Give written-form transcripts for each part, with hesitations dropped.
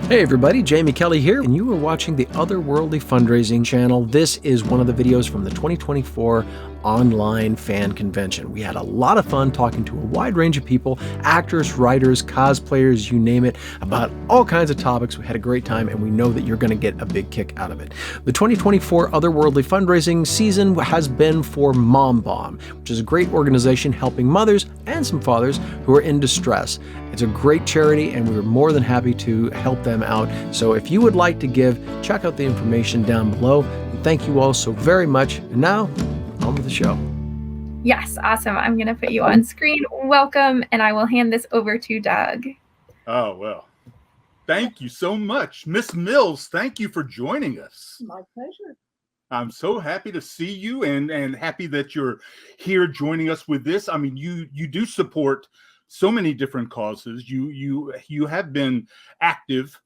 Hey everybody, Jamie Kelly here, and you are watching the Otherworldly Fundraising channel. This is one of the videos from the 2024 online fan convention. We had a lot of fun talking to a wide range of people, actors, writers, cosplayers, you name it, about all kinds of topics. We had a great time, and we know that you're going to get a big kick out of it. The 2024 Otherworldly Fundraising season has been for MomBomb, which is a great organization helping mothers and some fathers who are in distress. It's a great charity, and we were more than happy to help them out. So if you would like to give, check out the information down below. And thank you all so very much. And now, on with the show. Yes, awesome. I'm going to put you on screen. Welcome, and I will hand this over to Doug. Oh, well, thank you so much. Miss Mills, thank you for joining us. My pleasure. I'm so happy to see you and happy that you're here joining us with this. I mean, you do support so many different causes. You have been active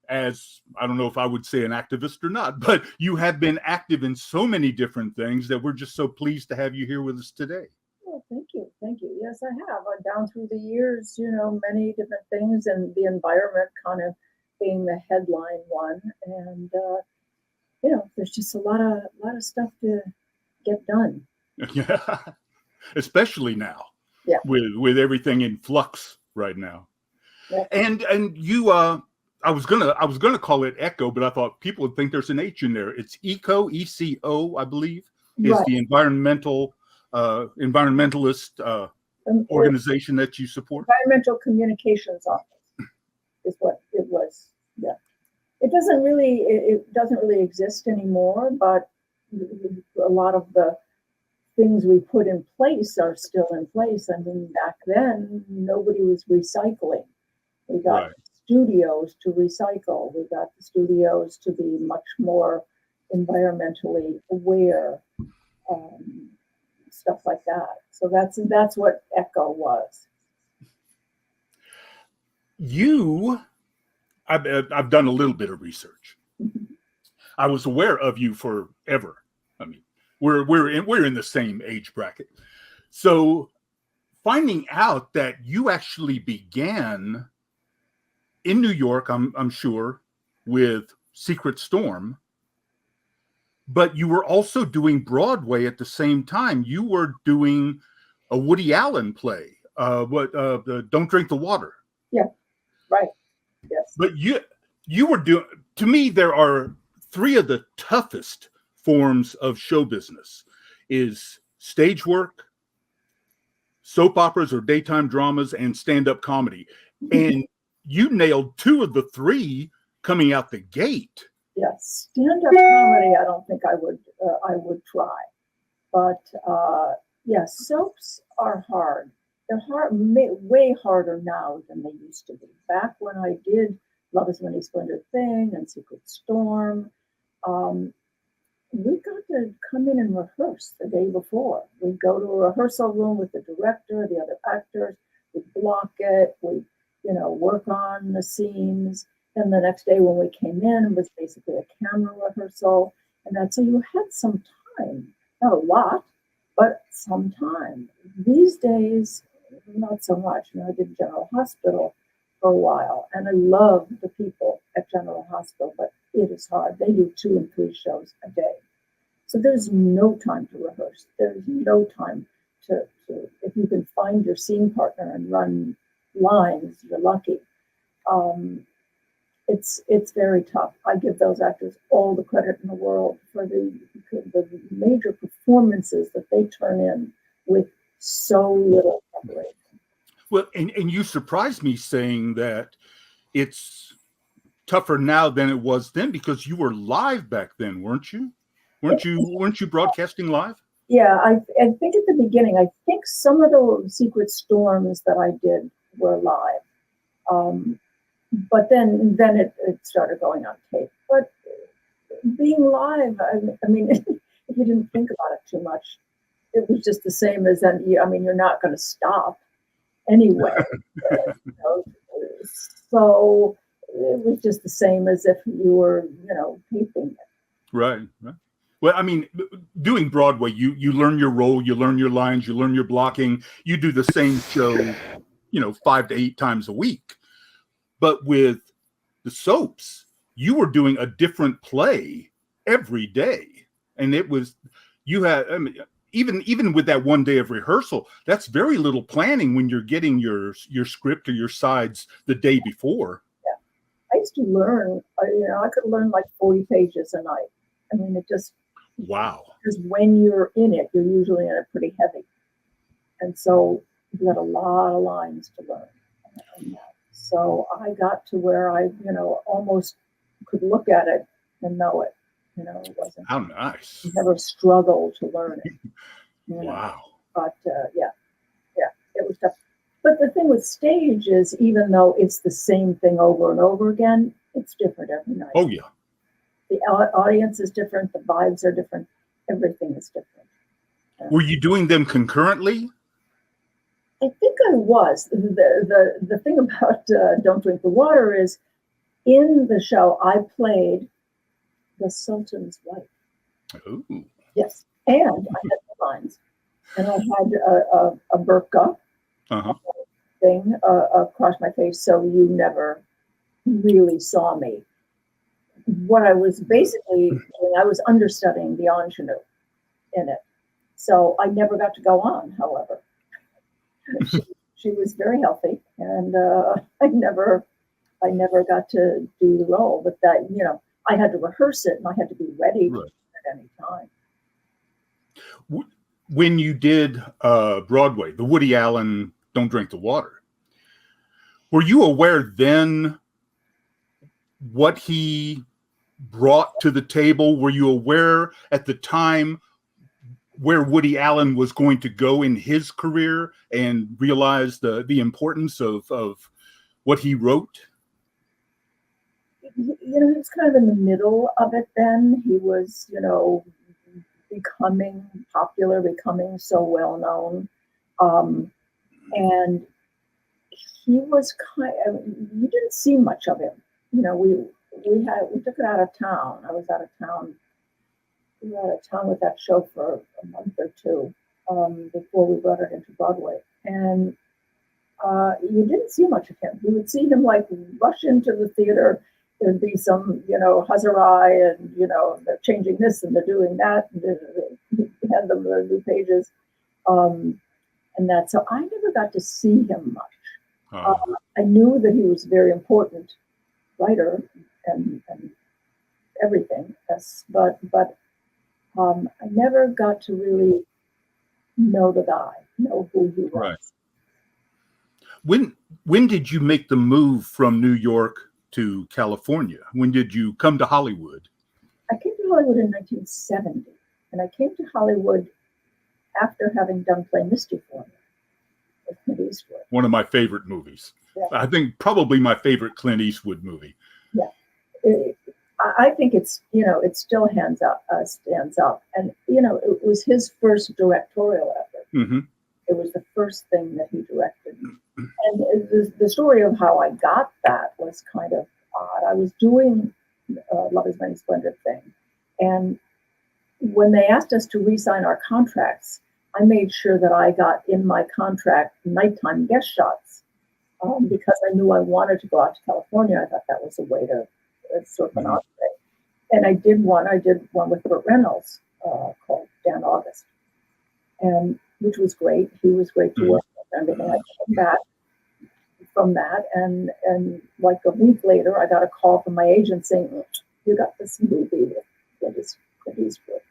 as, I don't know if I would say an activist or not, but you have been active in so many different things that we're just so pleased to have you here with us today. Well, thank you. Thank you. Yes, I have. Down through the years, many different things, and the environment kind of being the headline one. And, there's just a lot of stuff to get done. Yeah, especially now. Yeah. With everything in flux right now. Yeah. And you I was gonna call it ECHO, but I thought people would think there's an H in there. It's ECO, ECO, I believe, is Right. the environmentalist organization that you support. Environmental Communications Office is what it was. Yeah. It doesn't really exist anymore, but a lot of the things we put in place are still in place. I mean, back then, nobody was recycling. We got Right. studios to recycle. We got the studios to be much more environmentally aware, stuff like that. So that's what ECHO was. I've done a little bit of research. Mhm. I was aware of you forever. I mean, we're in the same age bracket. So finding out that you actually began in New York, I'm sure, with Secret Storm, but you were also doing Broadway at the same time. You were doing a Woody Allen play, the Don't Drink the Water. Yeah, right. Yes. But you were doing, to me, there are three of the toughest forms of show business: is stage work, soap operas or daytime dramas, and stand-up comedy. And you nailed two of the three coming out the gate. Yes, stand-up comedy. I don't think I would try, but soaps are hard. They're hard, way harder now than they used to be. Back when I did Love Is Many Splendid Thing and Secret Storm, we got to come in and rehearse the day before. We'd go to a rehearsal room with the director, the other actors. We'd block it. We'd work on the scenes. And the next day when we came in, it was basically a camera rehearsal. And so you had some time, not a lot, but some time. These days, not so much. I did General Hospital for a while, and I love the people at General Hospital, but it is hard. They do 2 and 3 shows a day. So there's no time to rehearse. There's no time to if you can find your scene partner and run lines, you're lucky. It's very tough. I give those actors all the credit in the world for the major performances that they turn in with so little preparation. Well, and you surprised me saying that it's tougher now than it was then, because you were live back then, weren't you? Weren't you broadcasting live? Yeah, I think at the beginning, I think some of the Secret Storms that I did were live. But then it started going on tape. But being live, I mean, if you didn't think about it too much, it was just the same as you're not going to stop anyway. So it was just the same as if you were, taping it. Right. Well, I mean, doing Broadway, you learn your role, you learn your lines, you learn your blocking. You do the same show, 5 to 8 times a week. But with the soaps, you were doing a different play every day. And it was, you had, I mean, even with that one day of rehearsal, that's very little planning when you're getting your script or your sides the day before. I used to learn, I could learn like 40 pages a night. I mean, it just, wow. Because when you're in it, you're usually in it pretty heavy. And so you got a lot of lines to learn. So I got to where I, almost could look at it and know it. It wasn't. How nice. Never struggled to learn it. Wow. But yeah, it was tough. But the thing with stage is, even though it's the same thing over and over again, it's different every night. Oh, yeah. The audience is different. The vibes are different. Everything is different. Were you doing them concurrently? I think I was. The thing about Don't Drink the Water is, in the show, I played the Sultan's wife. Ooh. Yes. And I had the lines. And I had a burqa thing across my face, so you never really saw me. What I was basically doing, I was understudying the ingenue in it. So I never got to go on, however. She was very healthy, and I never got to do the role. But that, I had to rehearse it, and I had to be ready at any time. When you did Broadway, the Woody Allen Don't Drink the Water, were you aware then what he brought to the table? Were you aware at the time where Woody Allen was going to go in his career and realize the importance of what he wrote? He was kind of in the middle of it then. He was, becoming popular, becoming so well known. And he was you didn't see much of him. We took it out of town. I was out of town. We were out of town with that show for a month or two before we brought it into Broadway. And you didn't see much of him. You would see him like rush into the theater. There'd be some, huzzah, and, they're changing this and they're doing that. And they hand them the new pages. And that. So I never got to see him much. I knew that he was a very important writer and everything. Yes, but I never got to really know the guy, know who he was. Right. When did you make the move from New York to California? When did you come to Hollywood? I came to Hollywood in 1970, and I came to Hollywood after having done Play Misty for me with Clint Eastwood. One of my favorite movies. Yeah. I think probably my favorite Clint Eastwood movie. Yeah. I think it's, it still stands up. And, it was his first directorial effort. Mm-hmm. It was the first thing that he directed. And the story of how I got that was kind of odd. I was doing Love Is Many Splendid thing. And when they asked us to re-sign our contracts, I made sure that I got in my contract nighttime guest shots because I knew I wanted to go out to California. I thought that was a way to sort of an entree. And I did one with Burt Reynolds called Dan August, and which was great. He was great to work with. And I came back from that, and like a week later, I got a call from my agent saying, "You got this movie with Clint Eastwood."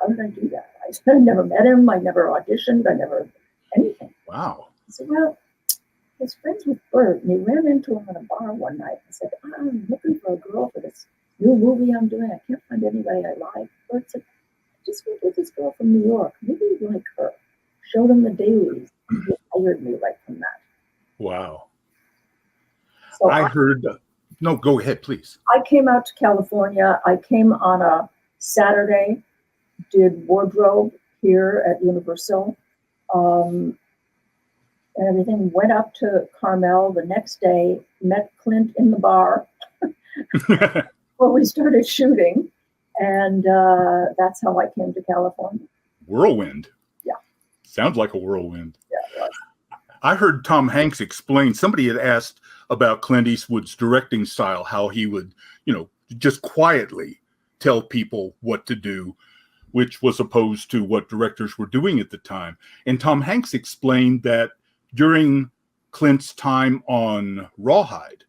How did I do that? I never met him. I never auditioned. I never anything. Wow. I said, well, I was friends with Bert, and he ran into him in a bar one night and said, I'm looking for a girl for this new movie I'm doing. I can't find anybody I like. Bert said, I just went with this girl from New York. Maybe you'd like her. Showed him the dailies. He hired me right from that. Wow. So I heard, no, go ahead, please. I came out to California. I came on a Saturday, did wardrobe here at Universal. And everything, went up to Carmel the next day, met Clint in the bar before we started shooting. And that's how I came to California. Whirlwind. Yeah. Sounds like a whirlwind. Yeah, it was. I heard Tom Hanks explain, somebody had asked about Clint Eastwood's directing style, how he would, just quietly tell people what to do, which was opposed to what directors were doing at the time. And Tom Hanks explained that during Clint's time on Rawhide,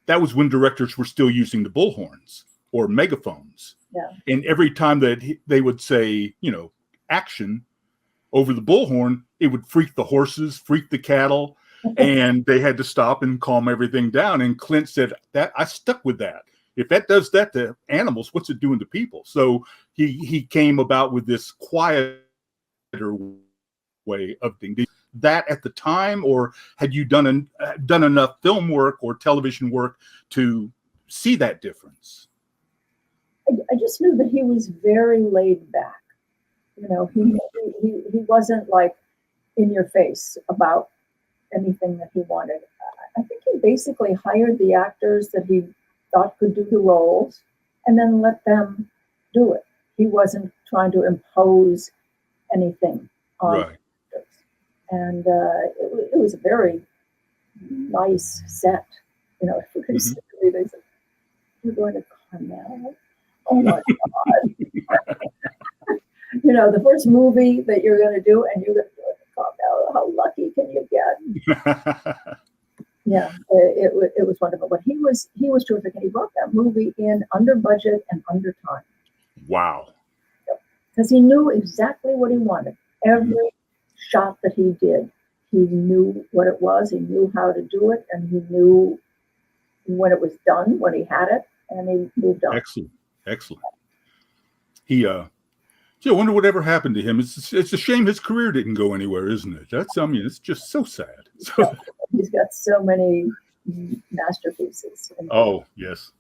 that was when directors were still using the bullhorns or megaphones. Yeah. And every time that they would say, action over the bullhorn, it would freak the horses, freak the cattle, and they had to stop and calm everything down. And Clint said that I stuck with that. If that does that to animals, what's it doing to people? So he came about with this quieter way of things. Did that at the time, or had you done enough film work or television work to see that difference? I just knew that he was very laid back. He wasn't like in your face about anything that he wanted. I think he basically hired the actors that he thought could do the roles and then let them do it. He wasn't trying to impose anything on actors. And it was a very nice set. They said, "You're going to Carmel? Oh my God." The first movie that you're going to do, and you're going to do it in Carmel. How lucky can you get? Yeah, it was wonderful. But he was terrific, and he brought that movie in under budget and under time. Wow. Because he knew exactly what he wanted. Every shot that he did, he knew what it was. He knew how to do it, and he knew when it was done, when he had it, and he moved on. Excellent. He I wonder whatever happened to him. It's a shame his career didn't go anywhere, isn't it? It's just so sad. He's got so many masterpieces. Oh, yes.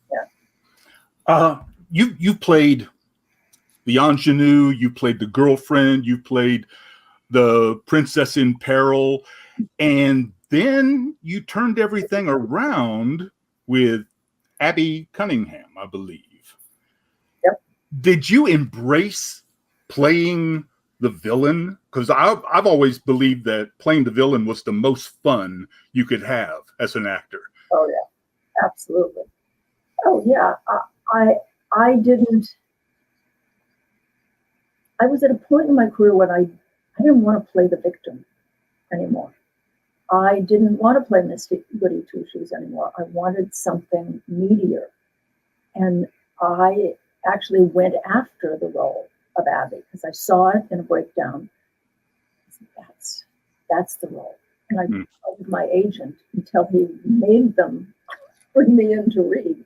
Yeah. You played the ingenue, you played the girlfriend, you played the princess in peril, and then you turned everything around with Abby Cunningham, I believe. Yep. Did you embrace playing the villain? Because I've always believed that playing the villain was the most fun you could have as an actor. Oh yeah, absolutely. Oh yeah, I was at a point in my career when I didn't want to play the victim anymore. I didn't want to play Misty Goody Two Shoes anymore. I wanted something meatier, and I actually went after the role of Abby because I saw it in a breakdown. I said, that's the role. And I told my agent until he made them bring me in to read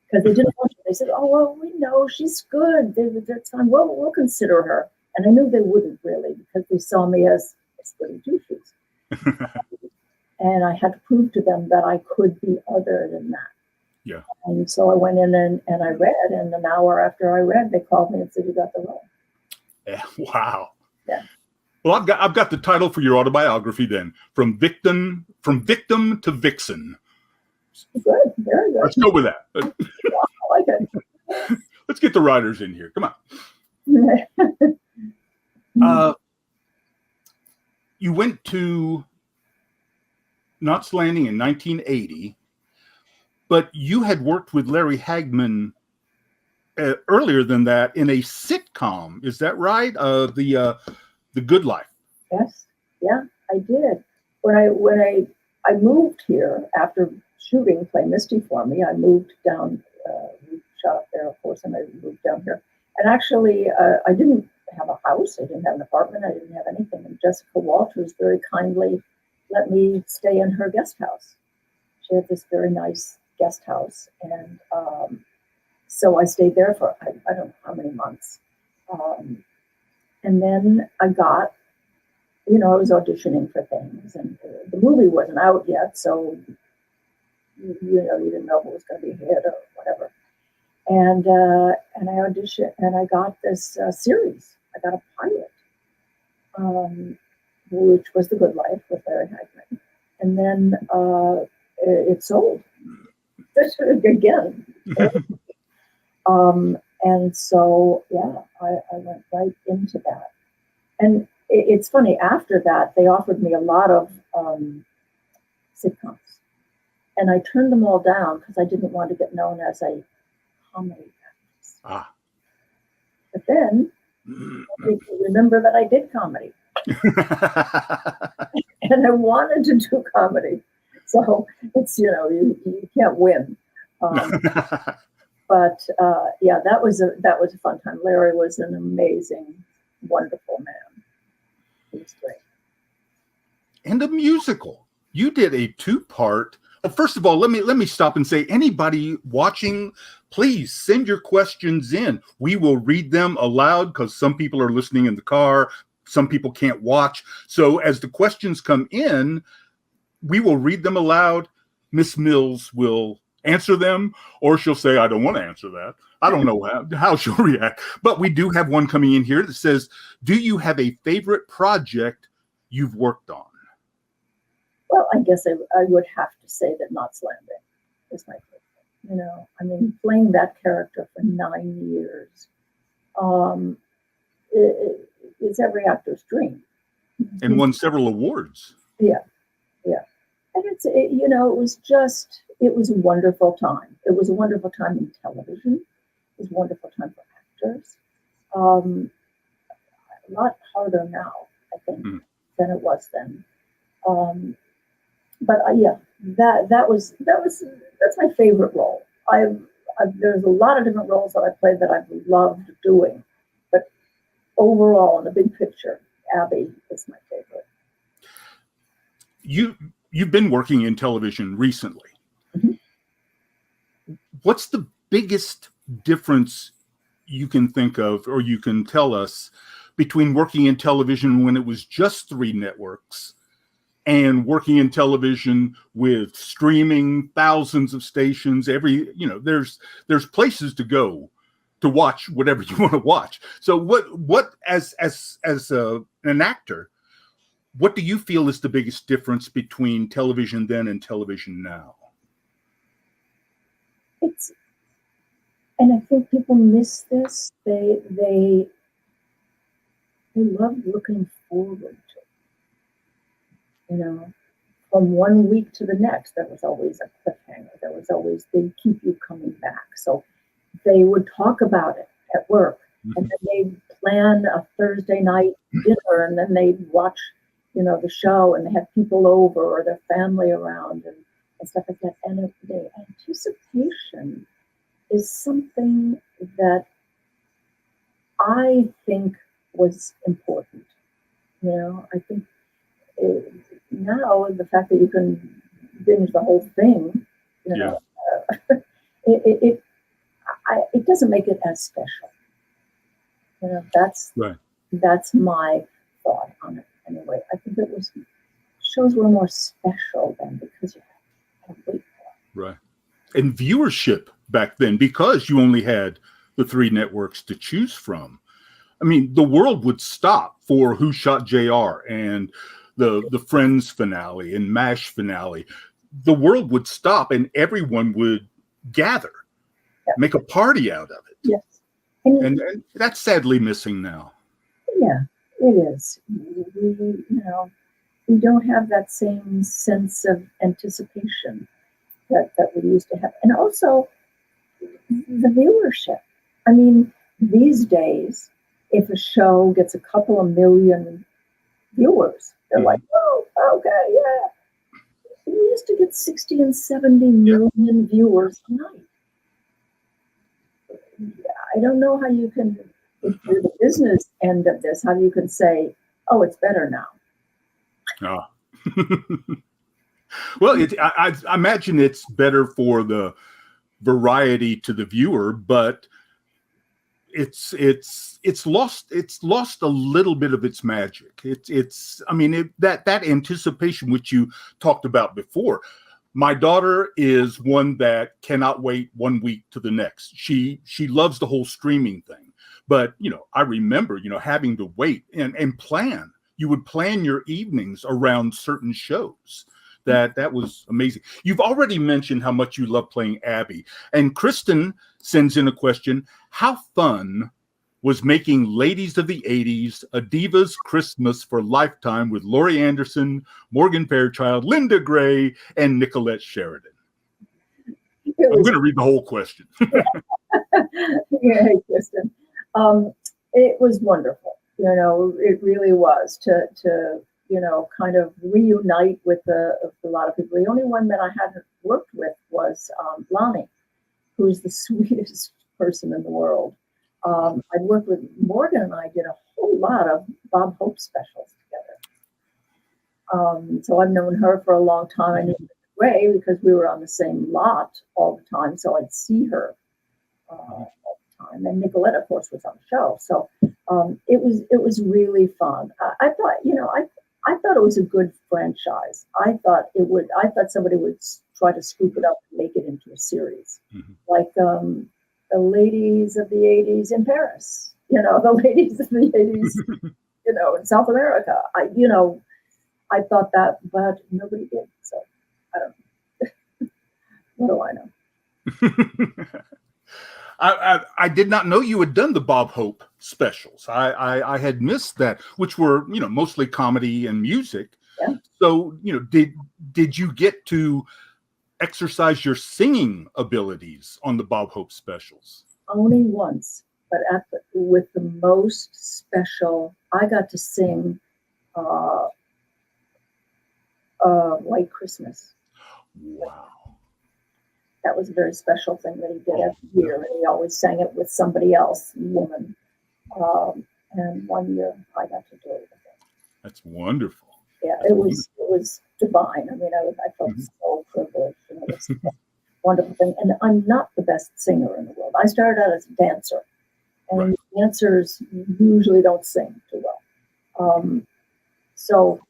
because they didn't want to. They said, "Oh well, we know she's good. That's fine. We'll consider her." And I knew they wouldn't really because they saw me as Goody Two Shoes. And I had to prove to them that I could be other than that. Yeah. And so I went in and I read, and an hour after I read, they called me and said, "You got the role." Yeah. Wow. Yeah. Well, I've got the title for your autobiography then, From Victim to Vixen. Good, very good. Let's go with that. Yeah, I like it. Let's get the writers in here. Come on. You went to Knots Landing in 1980, but you had worked with Larry Hagman earlier than that in a sitcom. Is that right? The Good Life. Yes. Yeah, I did. When I moved here after shooting Play Misty for me, I moved down. We shot up there, of course, and I moved down here. And actually, I didn't have a house. I didn't have an apartment. I didn't have anything. And Jessica Walters very kindly let me stay in her guest house. She had this very nice guest house. And so I stayed there for, I don't know how many months. And then I got, I was auditioning for things. And the movie wasn't out yet. So, you didn't know if it was going to be a hit or whatever. And I auditioned, and I got this series. I got a pilot, which was The Good Life with Larry Hagman. And then it sold again. And so, yeah, I went right into that. And it's funny, after that, they offered me a lot of sitcoms. And I turned them all down because I didn't want to get known as a comedy actress. But then, people remember that I did comedy. And I wanted to do comedy. So it's, you can't win. But yeah, that was a fun time. Larry was an amazing, wonderful man. He was great. And a musical. You did a 2-part. First of all, let me stop and say, anybody watching, please send your questions in. We will read them aloud because some people are listening in the car. Some people can't watch. So as the questions come in, we will read them aloud. Miss Mills will answer them, or she'll say, I don't want to answer that. I don't know how she'll react. But we do have one coming in here that says, do you have a favorite project you've worked on? Well, I guess I would have to say that Knots Landing is my favorite. I mean, playing that character for 9 years, it's every actor's dream. And won several awards. Yeah. And it was a wonderful time. It was a wonderful time in television. It was a wonderful time for actors. A lot harder now, I think, than it was then. But yeah, that's my favorite role. There's a lot of different roles that I played that I've loved doing, but overall, in the big picture, Abby is my favorite. You've been working in television recently. Mm-hmm. What's the biggest difference you can think of, or you can tell us, between working in television when it was just 3 networks and working in television with streaming, thousands of stations, there's places to go to watch whatever you want to watch. So what as an actor, what do you feel is the biggest difference between television then and television now? And I think people miss this. They love looking forward to, from one week to the next, there was always a cliffhanger. They'd keep you coming back. So they would talk about it at work, and then they'd plan a Thursday night dinner, and then they'd watch, the show, and they had people over or their family around and stuff like that. And the anticipation is something that I think was important. I think now the fact that you can binge the whole thing, it doesn't make it as special. That's my thought on it. Anyway, I think shows were more special then because you had to wait for it. Right. And viewership back then, because you only had the 3 networks to choose from. I mean, the world would stop for Who Shot JR and the Friends finale and MASH finale. The world would stop and everyone would gather, make a party out of it. Yes. And that's sadly missing now. Yeah, it is. We don't have that same sense of anticipation that we used to have. And also the viewership. I mean, these days, if a show gets a couple of million viewers, they're like, oh, okay, yeah. We used to get 60 and 70 million viewers a night. I don't know how you can, if you're the business end of this, how you can say, oh, it's better now. Well, I imagine it's better for the variety to the viewer, but it's lost a little bit of its magic. That anticipation which you talked about before. My daughter is one that cannot wait 1 week to the next. She loves the whole streaming thing. But, I remember, having to wait and plan. You would plan your evenings around certain shows. That was amazing. You've already mentioned how much you love playing Abby. And Kristen sends in a question. How fun was making Ladies of the 80s, A Diva's Christmas for Lifetime with Laurie Anderson, Morgan Fairchild, Linda Gray, and Nicolette Sheridan. I'm going to read the whole question. Yeah, Kristen. It was wonderful. It really was to kind of reunite with a lot of people. The only one that I hadn't worked with was Lonnie, who's the sweetest person in the world. I'd worked with Morgan, and I did a whole lot of Bob Hope specials together. So I've known her for a long time. I knew Ray because we were on the same lot all the time, so I'd see her all the time. And Nicolette, of course, was on the show. So it was really fun. I thought it was a good franchise. I thought somebody would try to scoop it up and make it into a series, like the Ladies of the 80s in Paris. The Ladies of the 80s, in South America. I thought that, but nobody did. So I don't know. What do I know? I did not know you had done the Bob Hope specials. I had missed that, which were, mostly comedy and music. Yeah. So, did you get to exercise your singing abilities on the Bob Hope specials? Only once, but with the most special, I got to sing White Christmas. Wow. That was a very special thing that he did every year, and he always sang it with somebody else, woman. And one year I got to do it with him. That's wonderful. Yeah, it was divine. I mean, I felt so privileged. It's a wonderful thing. And I'm not the best singer in the world. I started out as a dancer, and dancers usually don't sing too well. So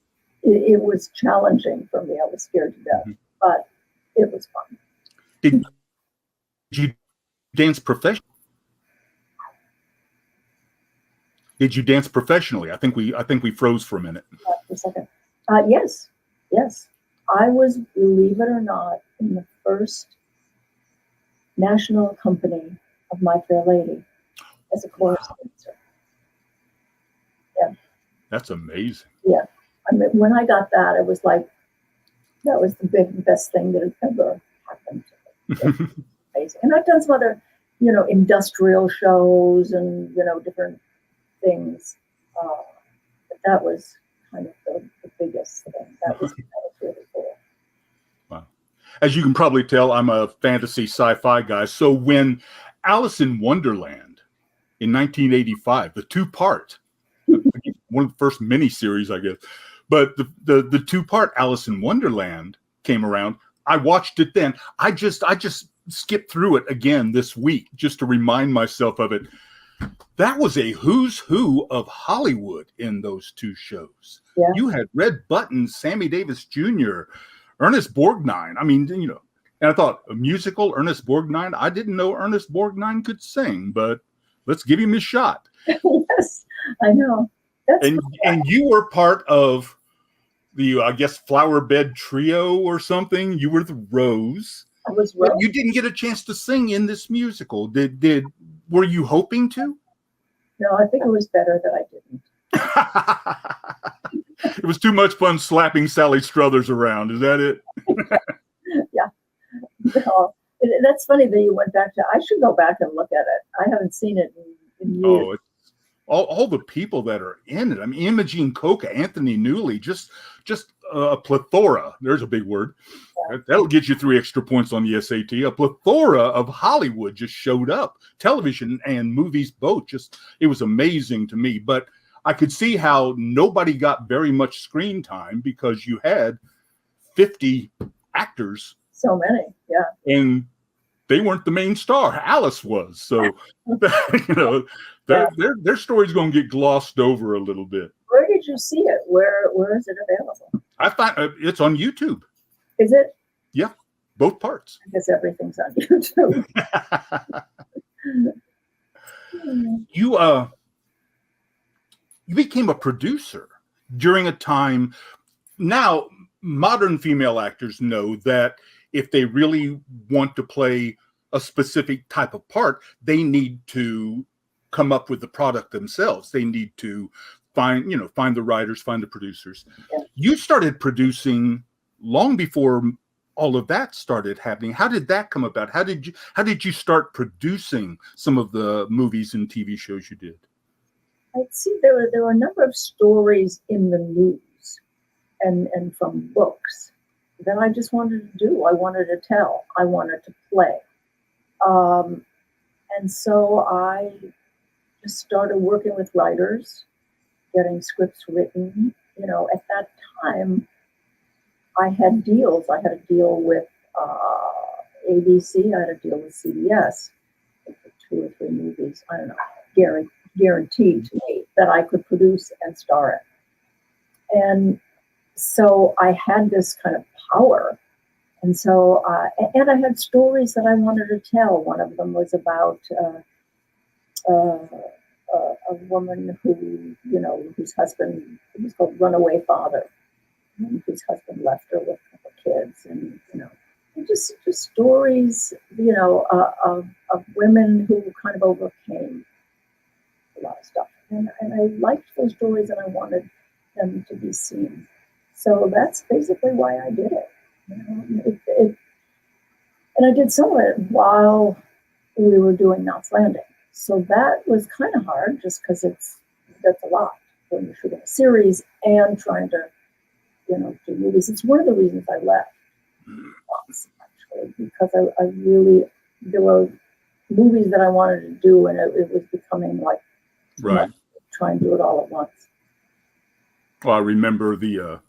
it was challenging for me. I was scared to death, but it was fun. Did you dance professionally? Did you dance professionally? I think we froze for a minute. For a second. Yes. I was, believe it or not, in the first national company of My Fair Lady as a chorus dancer. Yeah. That's amazing. Yeah. I mean, when I got that, it was like, that was the best thing that had ever happened to me. Amazing. And I've done some other, industrial shows and, different things. But that was kind of the biggest thing. That was really cool. Wow. As you can probably tell, I'm a fantasy sci-fi guy. So when Alice in Wonderland in 1985, the two-part, one of the first miniseries, I guess, but the two-part Alice in Wonderland came around, I watched it then. I just skipped through it again this week just to remind myself of it. That was a who's who of Hollywood in those two shows. Yeah. You had Red Button, Sammy Davis Jr., Ernest Borgnine. I mean, and I thought, a musical, Ernest Borgnine? I didn't know Ernest Borgnine could sing, but let's give him a shot. Yes, I know. And you were part of the, I guess, Flower Bed Trio or something. You were the Rose. I was Rose. But you didn't get a chance to sing in this musical. Were you hoping to? No, I think it was better that I didn't. It was too much fun slapping Sally Struthers around. Is that it? Yeah. No, that's funny that you went back to. I should go back and look at it. I haven't seen it in years. Oh, all the people that are in it. I mean, Imogene Coca, Anthony Newley, just a plethora. There's a big word. Yeah. That'll get you 3 extra points on the SAT. A plethora of Hollywood just showed up. Television and movies both. It was amazing to me. But I could see how nobody got very much screen time because you had 50 actors. So many, yeah. And they weren't the main star. Alice was. So, their story's going to get glossed over a little bit. Where did you see it? Where is it available? I find it's on YouTube. Is it? Yeah, both parts. I guess everything's on YouTube. You became a producer during a time. Now, modern female actors know that if they really want to play a specific type of part, they need to come up with the product themselves. They need to find the writers, find the producers. Yeah. You started producing long before all of that started happening. How did that come about? How did you start producing some of the movies and TV shows you did? I'd see there were a number of stories in the news and from books that I just wanted to do. I wanted to tell. I wanted to play. And so I just started working with writers, getting scripts written. At that time, I had deals. I had a deal with ABC. I had a deal with CBS for 2 or 3 movies. I don't know, guaranteed to me that I could produce and star in. And so I had this kind of power. And so, and I had stories that I wanted to tell. One of them was about a woman whose husband, it was called Runaway Father, whose husband left her with a couple kids, and just stories, of women who kind of overcame a lot of stuff, and I liked those stories, and I wanted them to be seen. So that's basically why I did it. And I did some of it while we were doing Knots Landing. So that was kind of hard, just because that's a lot when you're shooting a series and trying to, do movies. It's one of the reasons I left, actually, because I really, there were movies that I wanted to do, and it was becoming like, right, try and do it all at once. Well, I remember the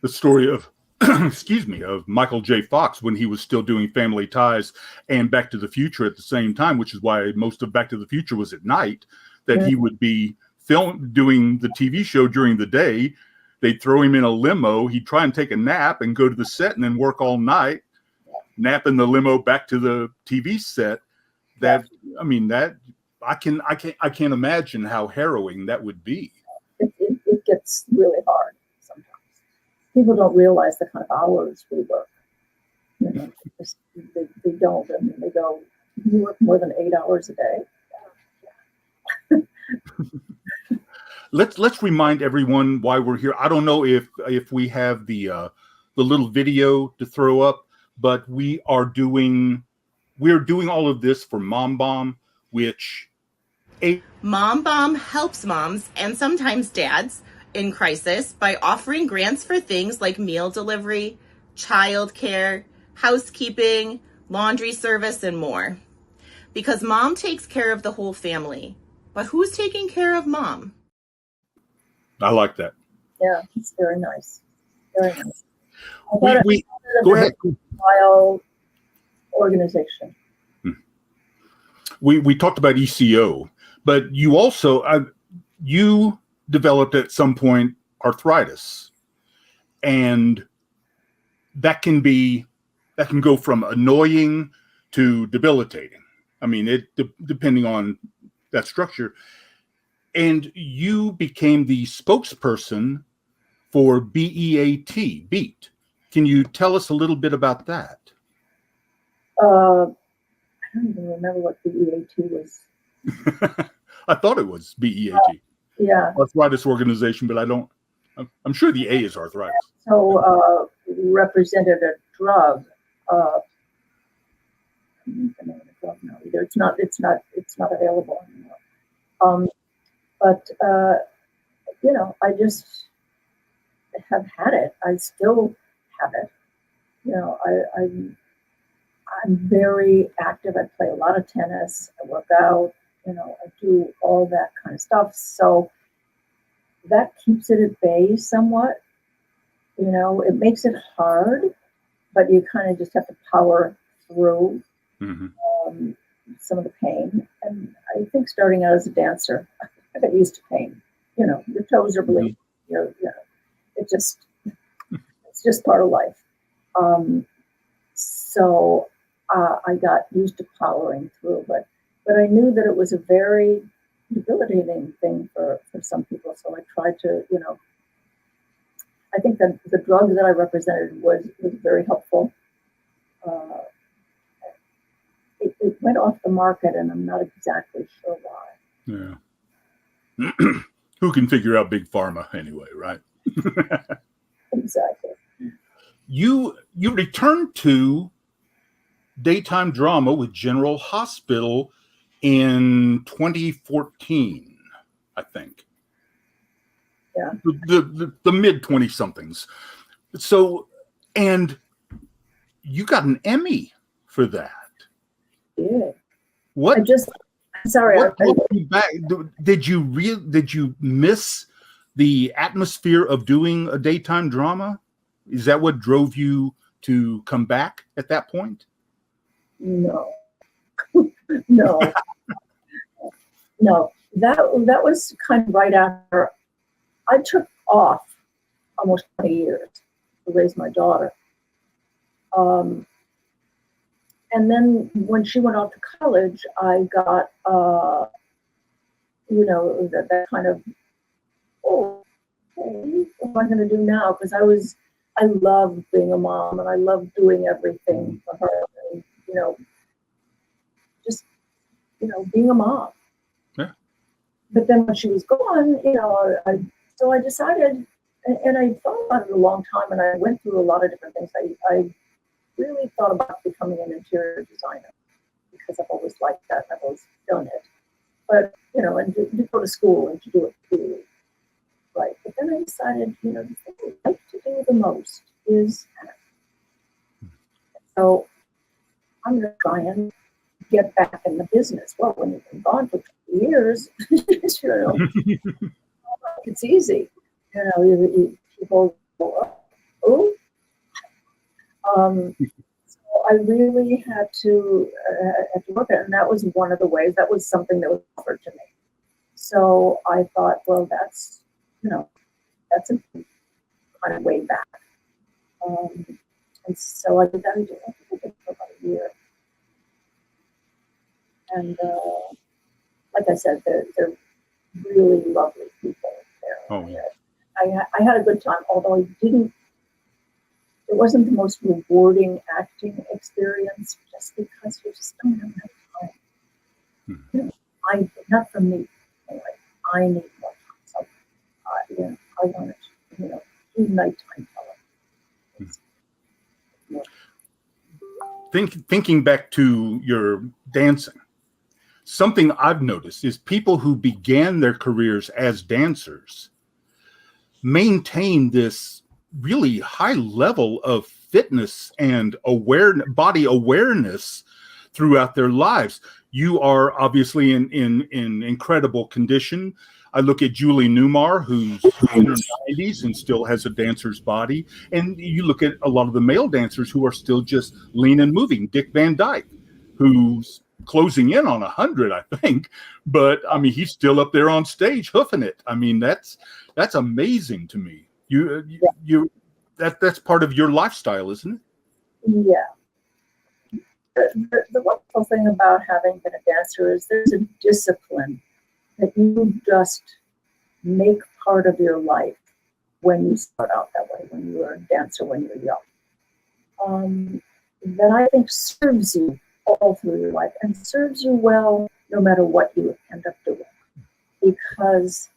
story of of Michael J. Fox when he was still doing Family Ties and Back to the Future at the same time, which is why most of Back to the Future was at night, that he would be doing the TV show during the day. They'd throw him in a limo. He'd try and take a nap and go to the set and then work all night, nap in the limo back to the TV set. That, I mean, that I can't imagine how harrowing that would be. It gets really hard sometimes. People don't realize the kind of hours we work. They don't. I mean, they go, you work more than 8 hours a day. Let's remind everyone why we're here. I don't know if we have the little video to throw up, but we're doing all of this for MomBomb, which MomBomb helps moms and sometimes dads in crisis by offering grants for things like meal delivery, childcare, housekeeping, laundry service, and more. Because mom takes care of the whole family. But who's taking care of mom? I like that. Yeah, it's very nice. Very nice. We go ahead. Organization. We talked about ECO, but you also you developed at some point arthritis, and that can go from annoying to debilitating. I mean, depending on that structure. And you became the spokesperson for BEAT, BEAT. Can you tell us a little bit about that? I don't even remember what BEAT was. I thought it was BEAT. Yeah. Arthritis organization, but I'm sure the A is arthritis. So represented a drug. I don't know the drug now either. It's not available anymore. But I just have had it. I still have it. I'm very active. I play a lot of tennis. I work out. I do all that kind of stuff. So that keeps it at bay somewhat. It makes it hard, but you kind of just have to power through some of the pain. And I think starting out as a dancer, I got used to pain. Your toes are bleeding. It's just part of life. So I got used to powering through, but I knew that it was a very debilitating thing for some people. So I tried to, I think that the drug that I represented was very helpful. It went off the market, and I'm not exactly sure why. Yeah. Who can figure out big pharma anyway, right? Exactly. You returned to daytime drama with General Hospital in 2014, I think. Yeah. The mid 20 somethings. So, and you got an Emmy for that. Yeah. What? I'm sorry. What brought you back? Did you miss the atmosphere of doing a daytime drama? Is that what drove you to come back at that point? No. No. No. That was kind of right after I took off almost 20 years to raise my daughter. And then when she went off to college, I got, that kind of, oh, okay, what am I going to do now? Because I loved being a mom and I loved doing everything for her. And, being a mom. Yeah. But then when she was gone, I decided, and I thought about it a long time, and I went through a lot of different things. I really thought about becoming an interior designer because I've always liked that. I've always done it. But, and to go to school and to do it freely. Right. But then I decided, the thing I like to do the most is act. So I'm going to try and get back in the business. Well, when you've been gone for 20 years, it's easy. People go, oh. So I really had to look at it, and that was one of the ways. That was something that was offered to me. So I thought, well, that's a kind of way back. And so I did that. I did it for about a year. And like I said, they're really lovely people there. Oh, yeah. I had a good time, although it wasn't the most rewarding acting experience, just because you just don't have enough time. Not for me, anyway. I need more time. So, I wanted to, do nighttime television. Thinking back to your dancing, something I've noticed is people who began their careers as dancers maintain this really high level of fitness and body awareness throughout their lives. You are obviously in incredible condition. I look at Julie Newmar, who's in her 90s and still has a dancer's body. And you look at a lot of the male dancers who are still just lean and moving. Dick Van Dyke, who's closing in on 100, I think. But, I mean, he's still up there on stage hoofing it. I mean, that's amazing to me. That's part of your lifestyle, isn't it? Yeah. The wonderful thing about having been a dancer is there's a discipline that you just make part of your life when you start out that way, when you're a dancer, when you're young. That I think serves you all through your life and serves you well no matter what you end up doing. Because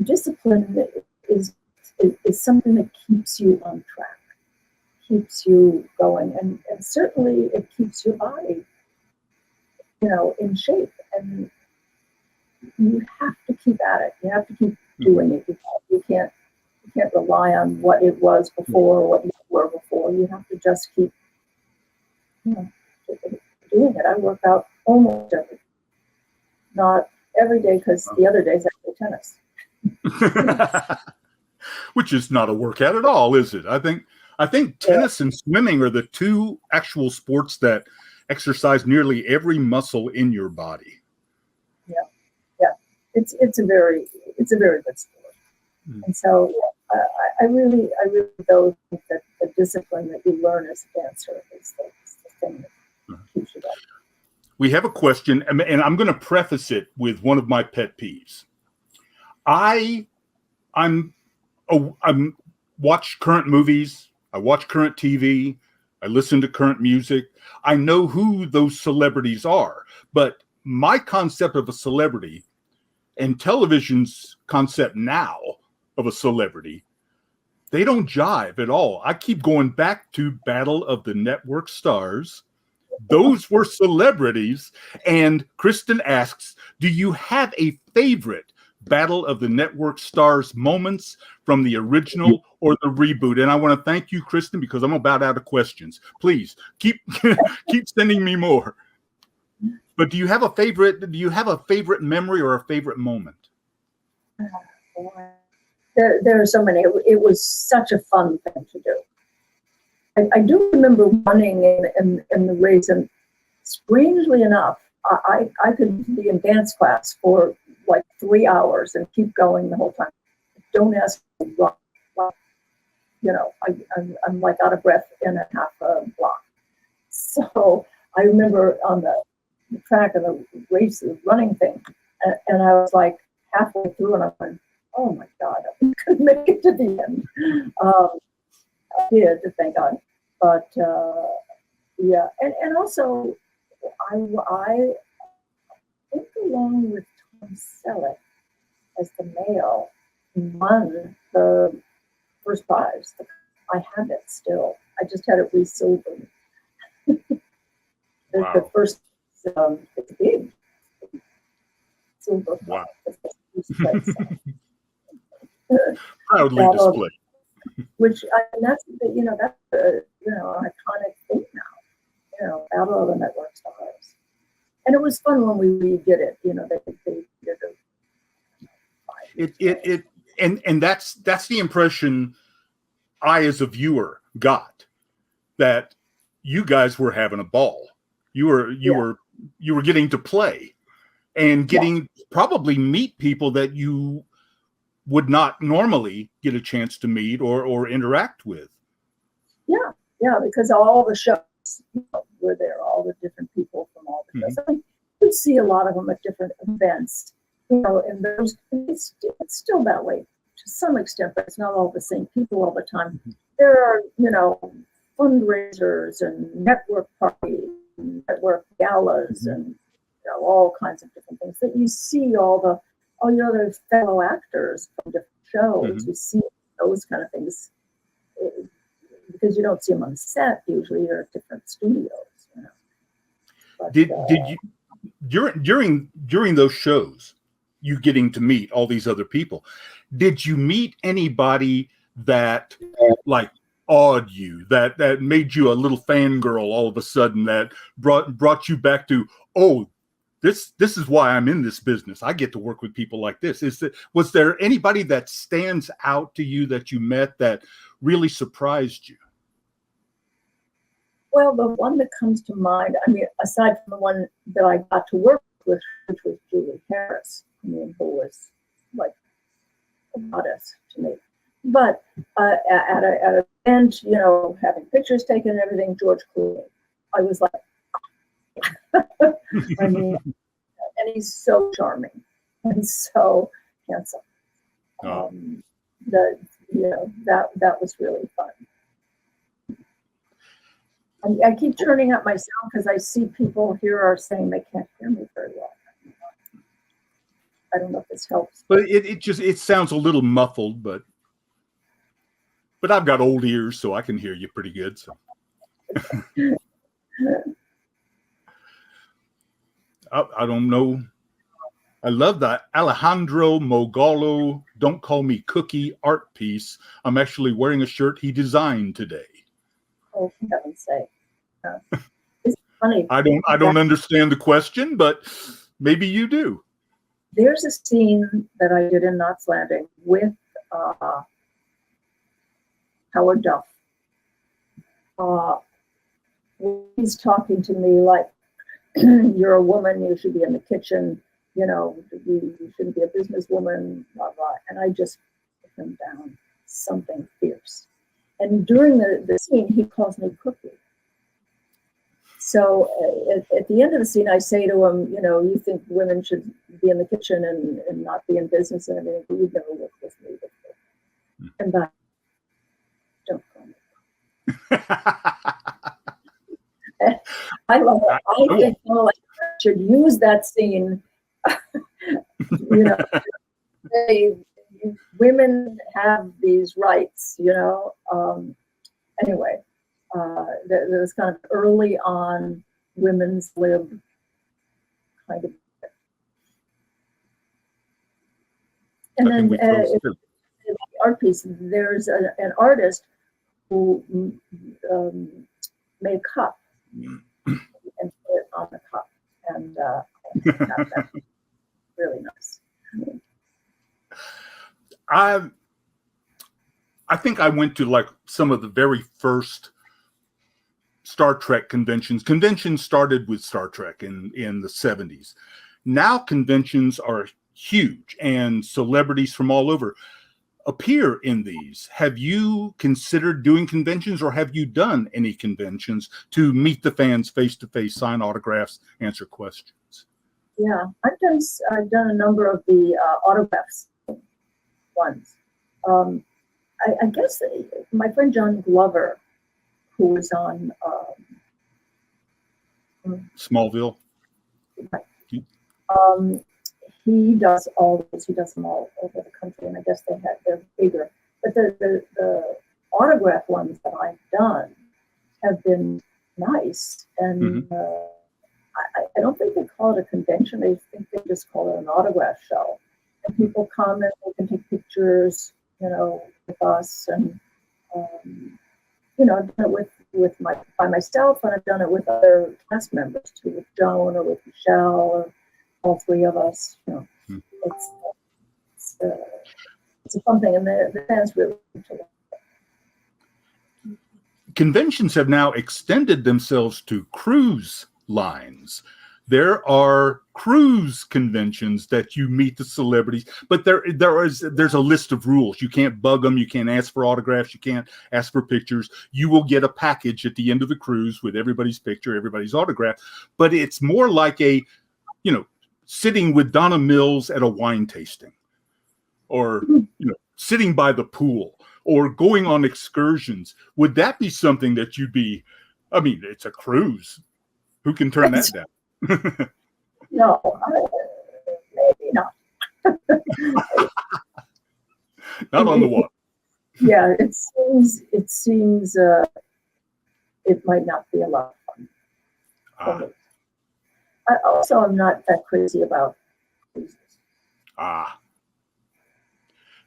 discipline is something that keeps you on track, keeps you going, and certainly it keeps your body, in shape. And you have to keep at it. You have to keep doing it. You can't rely on what it was before or what you were before. You have to just keep doing it. I work out almost every day. Not every day, because the other days I play tennis. Which is not a workout at all, is it? I think tennis and swimming are the two actual sports that exercise nearly every muscle in your body. Yeah. It's a very good sport. And so I really though think that the discipline that you learn as a dancer is the thing that keeps you going. We have a question, and I'm going to preface it with one of my pet peeves. I'm watch current movies. I watch current TV. I listen to current music. I know who those celebrities are, but my concept of a celebrity and television's concept now of a celebrity, they don't jive at all. I keep going back to Battle of the Network Stars. Those were celebrities. And Kristen asks, do you have a favorite Battle of the Network Stars moments from the original or the reboot? And I want to thank you, Kristen, because I'm about out of questions. Please keep keep sending me more. But do you have a favorite? Do you have a favorite memory or a favorite moment? There are so many. It was such a fun thing to do. I do remember running in the race, and strangely enough, I could be in dance class for like 3 hours and keep going the whole time. Don't ask me to run. I'm like out of breath in a half a block. So I remember on the track of the race, the running thing, and I was like halfway through, and I went, "Oh my God, I couldn't make it to the end." I did, thank God. But yeah, and also I think along with Tom Selleck as the male won the first prize. I have it still. I just had it resilvered. Wow. The first, it's big. Silver. Wow. Place. Proudly displayed. Which that's iconic thing now. Battle of the Network Stars, and it was fun when we redid it. They did it. And that's the impression I, as a viewer, got, that you guys were having a ball. You were getting to play and getting probably meet people that you would not normally get a chance to meet or interact with. Yeah, because all the shows were there, all the different people from all the shows. I mean, you see a lot of them at different events, and those it's still that way to some extent, but it's not all the same people all the time. There are, fundraisers and network parties, and network galas, and all kinds of different things that you see all the fellow actors from different shows. You see those kind of things because you don't see them on set usually. They're at different studios. But, did you during those shows, you getting to meet all these other people, did you meet anybody that like awed you, that made you a little fangirl all of a sudden, that brought you back to, oh, this is why I'm in this business. I get to work with people like this. Was there anybody that stands out to you that you met that really surprised you? Well, the one that comes to mind, I mean, aside from the one that I got to work with, which was Julie Harris, who was like a goddess to me. But at an event, having pictures taken and everything, George Clooney, I was like, I mean, and he's so charming and so handsome. That was really fun. I keep turning up my sound because I see people here are saying they can't hear me very well. I don't know if this helps. But it sounds a little muffled, but I've got old ears, so I can hear you pretty good. So. I don't know. I love that Alejandro Mogalo, Don't Call Me Cookie art piece. I'm actually wearing a shirt he designed today. Oh, for heaven's sake. It's funny. I don't understand the question, but maybe you do. There's a scene that I did in Knots Landing with Howard Duff. He's talking to me like, you're a woman, you should be in the kitchen, you shouldn't be a businesswoman, blah, blah. And I just put him down, something fierce. And during the scene, he calls me Cookie. So at the end of the scene, I say to him, you think women should be in the kitchen and not be in business and everything, but you've never worked with me before. And that, don't call me. I love it. I think like should use that scene. You know, women have these rights, you know. Anyway, there was kind of early on women's lib kind of. And then the art piece, there's an artist who made a cup and put it on the cup, and that's really nice. I think I went to like some of the very first Star Trek conventions. Conventions started with Star Trek in the 70s. Now conventions are huge, and celebrities from all over appear in these. Have you considered doing conventions, or have you done any conventions to meet the fans face to face, sign autographs, answer questions? Yeah, I've done a number of the autographs ones. I guess my friend John Glover, who was on Smallville. He does all those. He does them all over the country, and I guess they're bigger. But the autograph ones that I've done have been nice, and I don't think they call it a convention. I think they just call it an autograph show, and people come and they can take pictures, you know, with us, and you know, I've done it by myself, and I've done it with other cast members too, with Joan or with Michelle, or all three of us. You know, it's a fun thing, and the fans really enjoy it. Conventions have now extended themselves to cruise lines. There are cruise conventions that you meet the celebrities, but there's a list of rules. You can't bug them. You can't ask for autographs. You can't ask for pictures. You will get a package at the end of the cruise with everybody's picture, everybody's autograph. But it's more like a, you know, sitting with Donna Mills at a wine tasting, or, you know, sitting by the pool, or going on excursions. Would that be something that you'd be? I mean, it's a cruise. Who can turn that down? No, maybe not. Not on the water. Yeah, it seems it might not be a lot of fun. I'm not that crazy about cruises.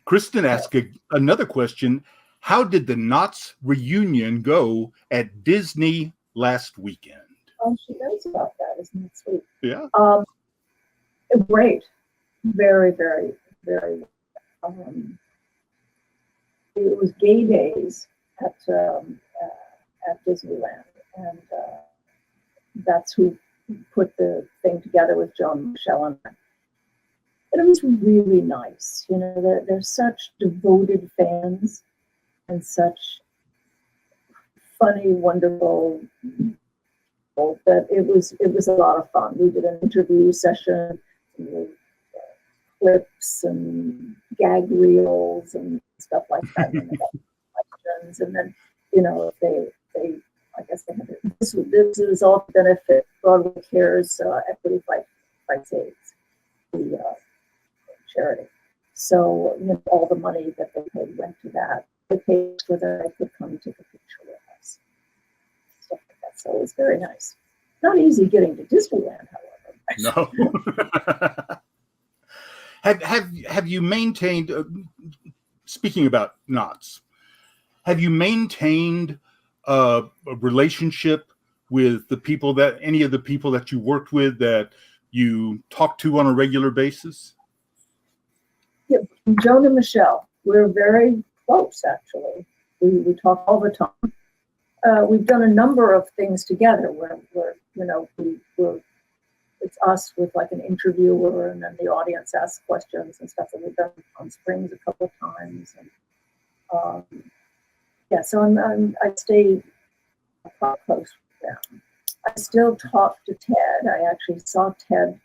Kristen asked another question. How did the Knots reunion go at Disney last weekend? Oh, she knows about that. Isn't it sweet? Yeah. Great. Very, very, very. It was gay days at Disneyland, and that's who put the thing together with Joan, Michelle, and I. But it was really nice. You know, they're such devoted fans and such funny, wonderful. That it was a lot of fun. We did an interview session with clips and gag reels and stuff like that, and they got questions. And then, you know, they I guess they had this was all to benefit Broadway Cares Equity Fight Saves, the charity. So, you know, all the money that they paid went to that. They paid for that they could come and take a picture with us. Stuff like that. So it was very nice. Not easy getting to Disneyland, however. No. Have you maintained? Speaking about Knots, have you maintained a relationship with any of the people that you worked with that you talk to on a regular basis? Yeah, Joan and Michelle, we're very close. Actually, we talk all the time. We've done a number of things together where you know, it's us with like an interviewer, and then the audience asks questions and stuff. And we've done on Springs a couple of times, and yeah. So I stay quite close with them. I still talk to Ted. I actually saw Ted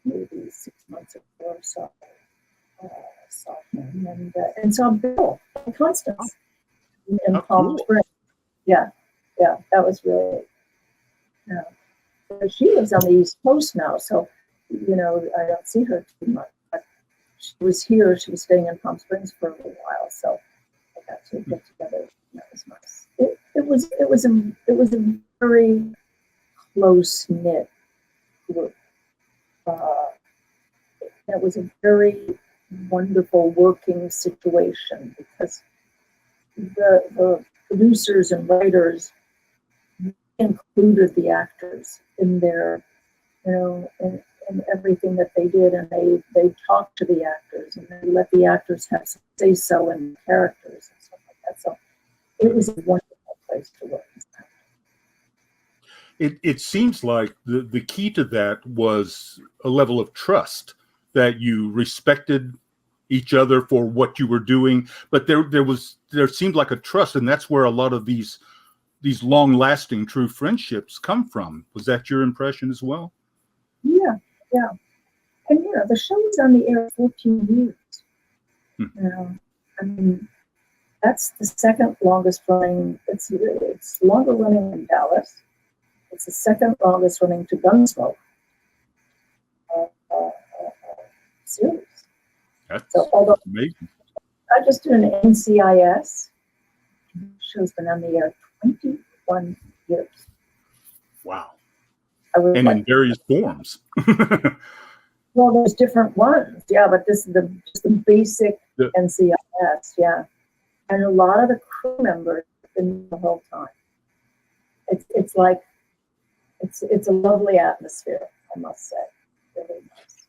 maybe 6 months ago or so. Saw him and saw Bill and Constance in Palm Springs. Yeah, that was really she lives on the East Coast now, so I don't see her too much. But she was here. She was staying in Palm Springs for a little while, so I got to get together. That was nice. It was a very close knit group. That was a very wonderful working situation because the producers and writers included the actors in their, in everything that they did, and they talked to the actors and they let the actors have some say so in the characters and stuff like that. So it was a wonderful place to work. It seems like the key to that was a level of trust, that you respected each other for what you were doing, but there seemed like a trust, and that's where a lot of these long-lasting true friendships come from. Was that your impression as well? Yeah. And the show was on the air 14 years. I mean, that's the second longest running. It's longer running in Dallas. It's the second longest running to Gunsmoke series. That's although amazing. I just did an NCIS. The show's been on the air 21 years. Wow. And in various forms. Well, there's different ones, yeah, but this is just the basic NCIS, yeah. And a lot of the crew members have been the whole time. It's like it's a lovely atmosphere, I must say. Really nice.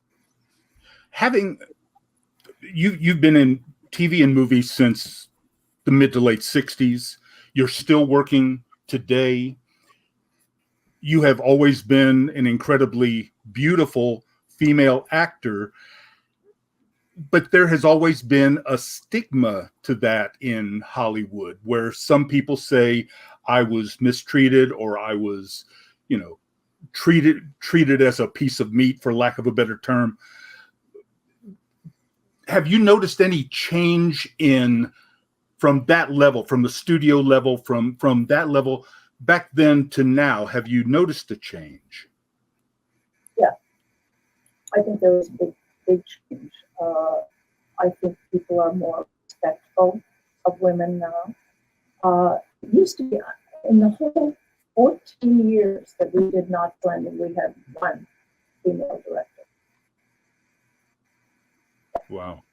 You've been in TV and movies since the mid to late 60s. You're still working today. You have always been an incredibly beautiful female actor, but there has always been a stigma to that in Hollywood, where some people say I was mistreated, or I was, treated as a piece of meat, for lack of a better term. Have you noticed any change from that level, from the studio level, from that level back then to now? Have you noticed a change? Yeah, I think there was a big change. I think people are more respectful of women now. It used to be, in the whole 14 years that we did Not Blending, we had one female director. Wow.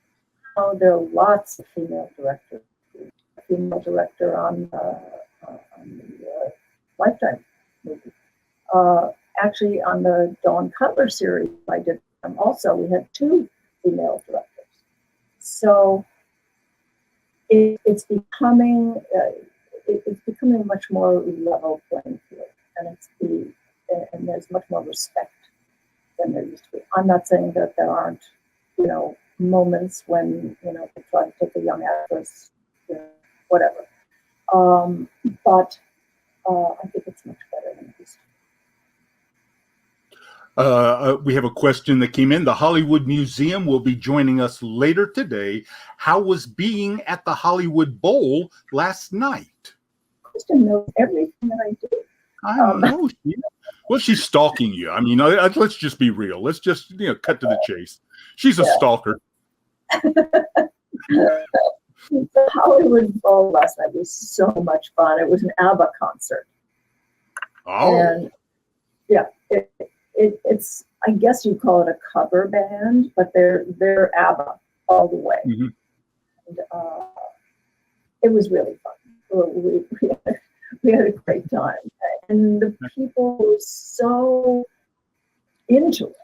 Now there are lots of female directors. A female director on the Lifetime movie. Actually, on the Dawn Cutler series I did also, we had 2 female directors. So it's becoming a much more level playing field, and there's much more respect than there used to be. I'm not saying that there aren't, moments when they try to take a young actress, whatever. But I think it's much better than it used to be. We have a question that came in. The Hollywood Museum will be joining us later today. How was being at the Hollywood Bowl last night? Kristen knows everything that I do. I don't know. Well, she's stalking you. I mean, let's just be real. Let's just cut to the chase. She's a stalker. The Hollywood Bowl last night was so much fun. It was an ABBA concert. Oh. And yeah, it's I guess you call it a cover band, but they're ABBA all the way. Mm-hmm. And it was really fun. We had a great time, and the people were so into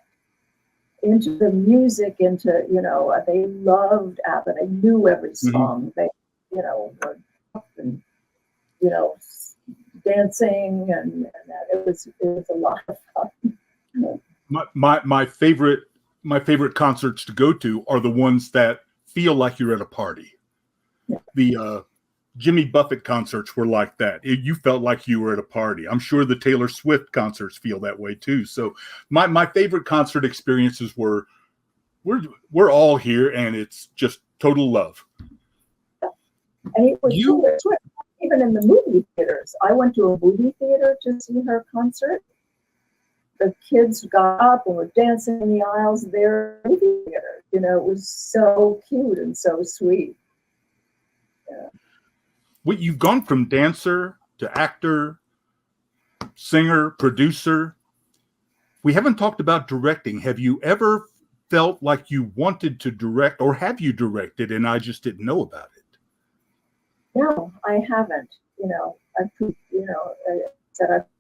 the music, they loved ABBA. They knew every song. They, were up and, dancing, and it was a lot of fun. My favorite concerts to go to are the ones that feel like you're at a party. Yeah. The Jimmy Buffett concerts were like that. You felt like you were at a party. I'm sure the Taylor Swift concerts feel that way too. So my favorite concert experiences were we're all here, and it's just total love. And it was Taylor Swift. Even in the movie theaters, I went to a movie theater to see her concert, the kids got up and were dancing in the aisles there in the movie theater. You know, it was so cute and so sweet. Yeah. Well, you've gone from dancer to actor, singer, producer. We haven't talked about directing. Have you ever felt like you wanted to direct, or have you directed and I just didn't know about it? No, I haven't. You know, I've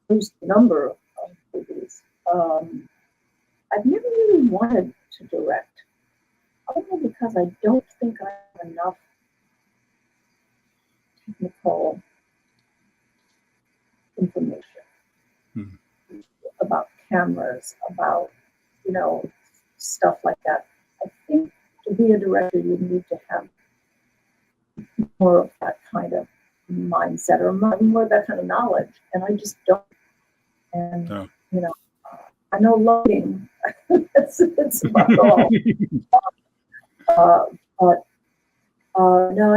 produced a number of movies. I've never really wanted to direct, only because I don't think I have enough technical information about cameras, about, you know, stuff like that. I think to be a director, you need to have more of that kind of mindset, or more of that kind of knowledge, and I just don't. And you know, I know lighting. it's about all. But no,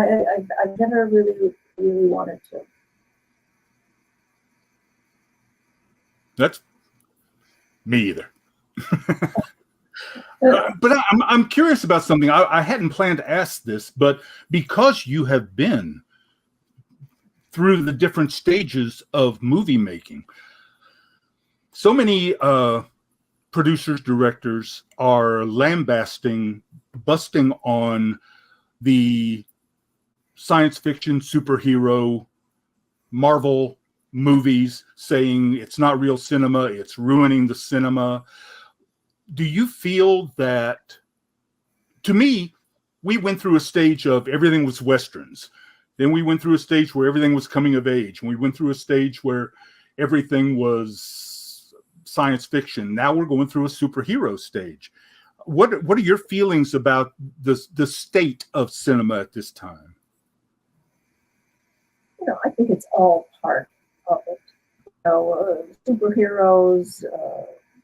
I've never really wanted to. That's me either. But I'm curious about something. I hadn't planned to ask this, but because you have been through the different stages of movie making, so many producers, directors are lambasting, busting on the science fiction, superhero, Marvel movies, saying it's not real cinema, it's ruining the cinema. Do you feel that, to me, we went through a stage of everything was Westerns. Then we went through a stage where everything was coming of age. And we went through a stage where everything was science fiction. Now we're going through a superhero stage. What are your feelings about the state of cinema at this time? You know, I think it's all part of it. You know, superheroes,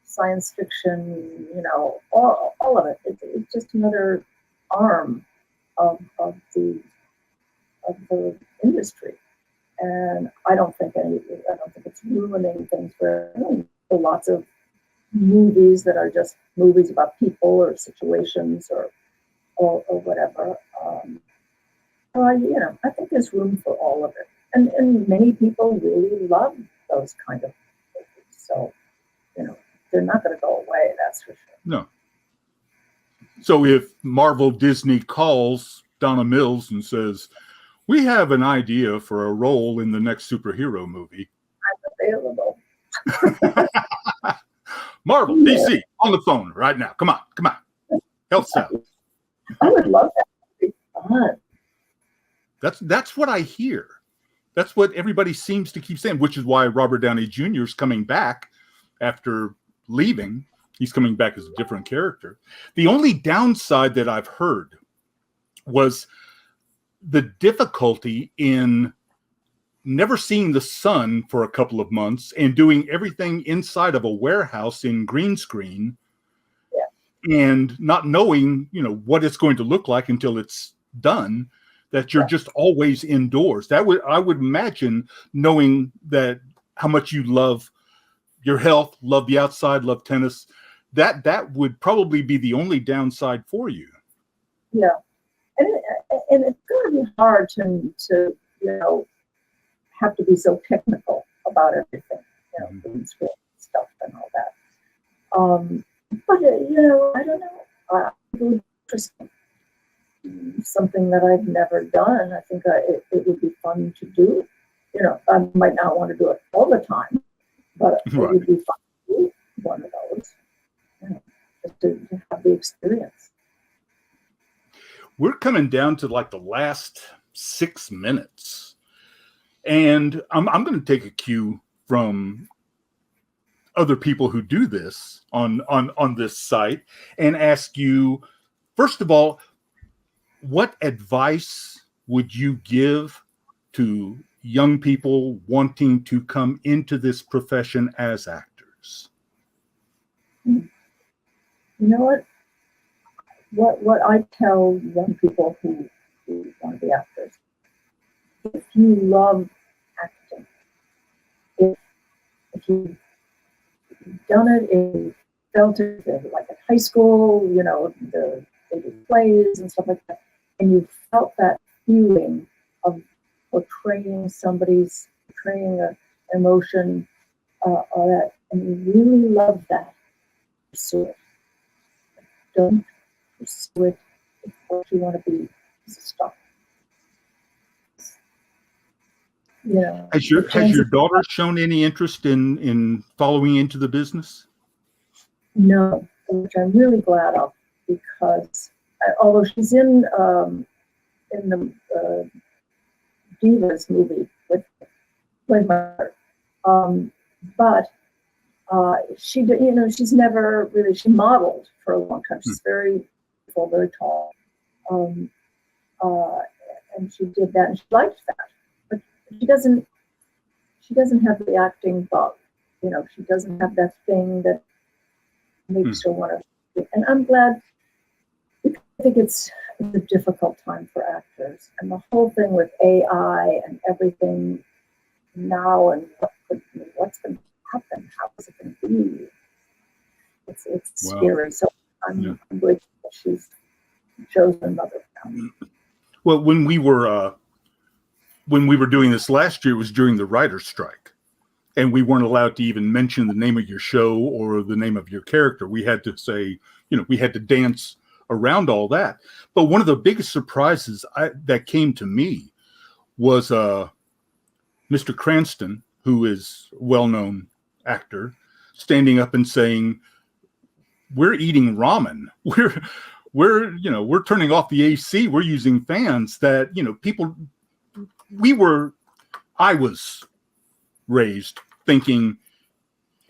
science fiction, you know, all of it. It's just another arm of the industry, and I don't think it's ruining things for lots of movies that are just movies about people or situations or whatever. You know, I think there's room for all of it, and many people really love those kind of movies. So, you know, they're not going to go away, that's for sure. No. So if Marvel Disney calls Donna Mills and says, we have an idea for a role in the next superhero movie, I'm available. Marvel, DC, on the phone right now. Come on. Help sound. I would love that. It'd be fun. That's what I hear. That's what everybody seems to keep saying, which is why Robert Downey Jr. is coming back after leaving. He's coming back as a different character. The only downside that I've heard was the difficulty in never seeing the sun for a couple of months and doing everything inside of a warehouse in green screen, and not knowing, you know, what it's going to look like until it's done, that you're just always indoors. I would imagine, knowing that how much you love your health, love the outside, love tennis, that would probably be the only downside for you. Yeah. And it's going to be hard to you know, have to be so technical about everything, you know, green screen stuff and all that. But you know, I don't know. It would be interesting. Something that I've never done. I think it would be fun to do. You know, I might not want to do it all the time, but it would be fun to do one of those. You know, just to have the experience. We're coming down to like the last 6 minutes, and I'm going to take a cue from other people who do this on this site and ask you, first of all, what advice would you give to young people wanting to come into this profession as actors? You know what I tell young people who want to be actors: if you love acting, if you done it, if felt it, like at high school, they did plays and stuff like that, and you felt that feeling of portraying an emotion, or that, and you really love that, pursue it. Don't pursue it if what you want to be is a star. Has your daughter shown any interest in following into the business? No, which I'm really glad of, because although she's in the Divas movie with my mother, but she did, she's never really, she modeled for a long time. She's very beautiful, very tall, and she did that, and she liked that. But she doesn't have the acting bug. She doesn't have that thing that makes her want to. And I'm glad. I think it's a difficult time for actors, and the whole thing with AI and everything now, and what's going to happen? How is it going to be? It's scary. So I'm grateful that she's chosen another path. Well, when we were doing this last year, it was during the writer's strike, and we weren't allowed to even mention the name of your show or the name of your character. We had to say, we had to dance around all that. But one of the biggest surprises that came to me was Mr. Cranston, who is a well-known actor, standing up and saying, "We're eating ramen. We're turning off the AC. We're using fans." That people. I was raised thinking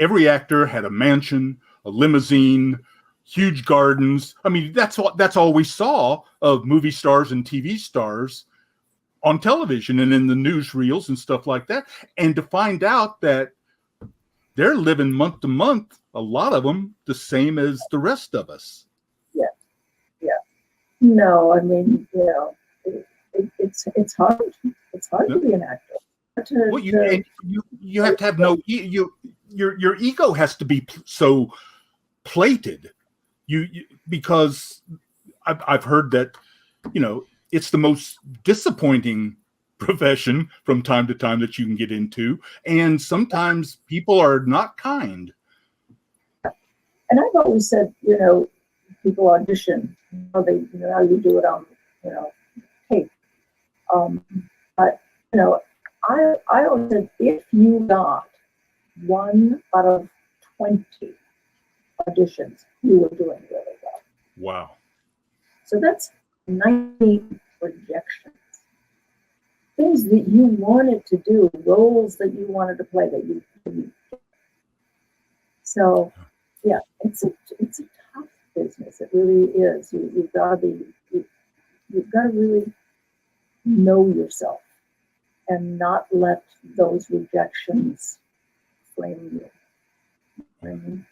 every actor had a mansion, a limousine, huge gardens. I mean, that's all we saw of movie stars and TV stars on television and in the newsreels and stuff like that. And to find out that they're living month to month, a lot of them, the same as the rest of us. Yeah. No, I mean, it's hard. It's hard to be an actor. Well, you have to have your ego has to be so plated. Because I've heard that it's the most disappointing profession from time to time that you can get into, and sometimes people are not kind. And I've always said, people audition, how you do it on tape. But I always said, if you got 1 out of 20 auditions, you were doing really well. Wow. So that's 90 rejections. Things that you wanted to do, roles that you wanted to play that you didn't. So, yeah, it's a tough business. It really is. You've got to really know yourself and not let those rejections flame you.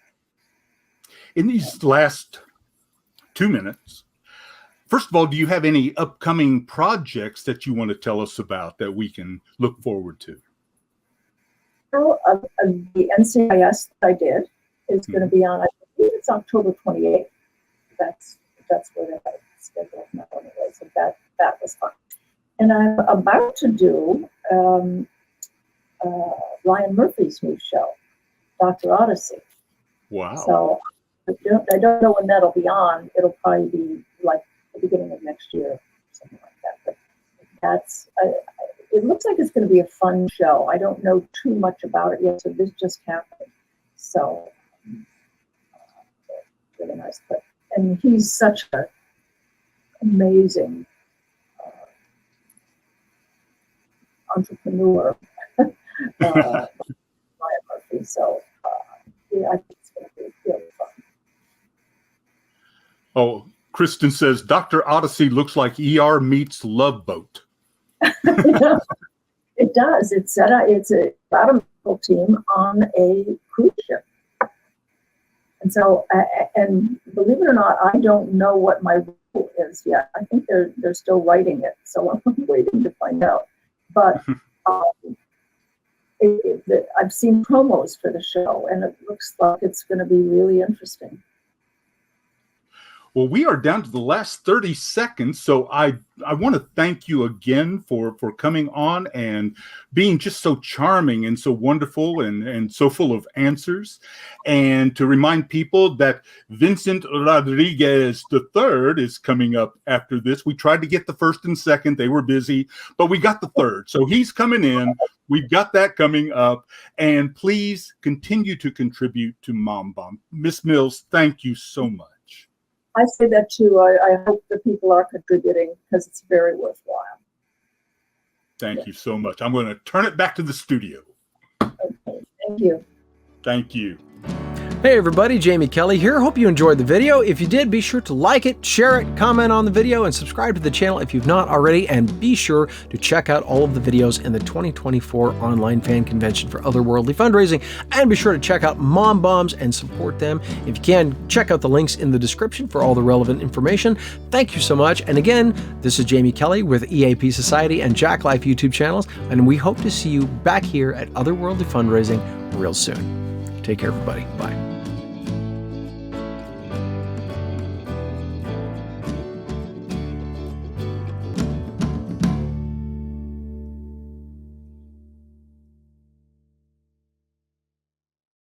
In these last 2 minutes, first of all, do you have any upcoming projects that you want to tell us about that we can look forward to? Well, the NCIS that I did is going to be on, I believe it's October 28th. That's where they have it scheduled now anyway, so that was fun. And I'm about to do Ryan Murphy's new show, Dr. Odyssey. Wow. So I don't know when that'll be on. It'll probably be like the beginning of next year, something like that. But that's, it looks like it's going to be a fun show. I don't know too much about it yet, so this just happened. So, really nice. And he's such an amazing entrepreneur, Ryan Murphy. So, yeah, I think it's going to be really fun. Oh, Kristen says Dr. Odyssey looks like ER meets Love Boat. It does. It's about a medical team on a cruise ship. And so, and believe it or not, I don't know what my role is yet. I think they're still writing it, so I'm waiting to find out. But I've seen promos for the show, and it looks like it's going to be really interesting. Well, we are down to the last 30 seconds, so I want to thank you again for coming on and being just so charming and so wonderful and so full of answers. And to remind people that Vincent Rodriguez III is coming up after this. We tried to get the first and second. They were busy, but we got the third. So he's coming in. We've got that coming up. And please continue to contribute to MomBomb. Miss Mills, thank you so much. I say that too. I hope that people are contributing because it's very worthwhile. Thank you so much. I'm going to turn it back to the studio. Okay, thank you. Thank you. Hey everybody, Jamie Kelly here. Hope you enjoyed the video. If you did, be sure to like it, share it, comment on the video, and subscribe to the channel if you've not already. And be sure to check out all of the videos in the 2024 online fan convention for Otherworldly Fundraising. And be sure to check out MomBombs and support them. If you can, check out the links in the description for all the relevant information. Thank you so much. And again, this is Jamie Kelly with EAP Society and Jack Life YouTube channels. And we hope to see you back here at Otherworldly Fundraising real soon. Take care, everybody. Bye.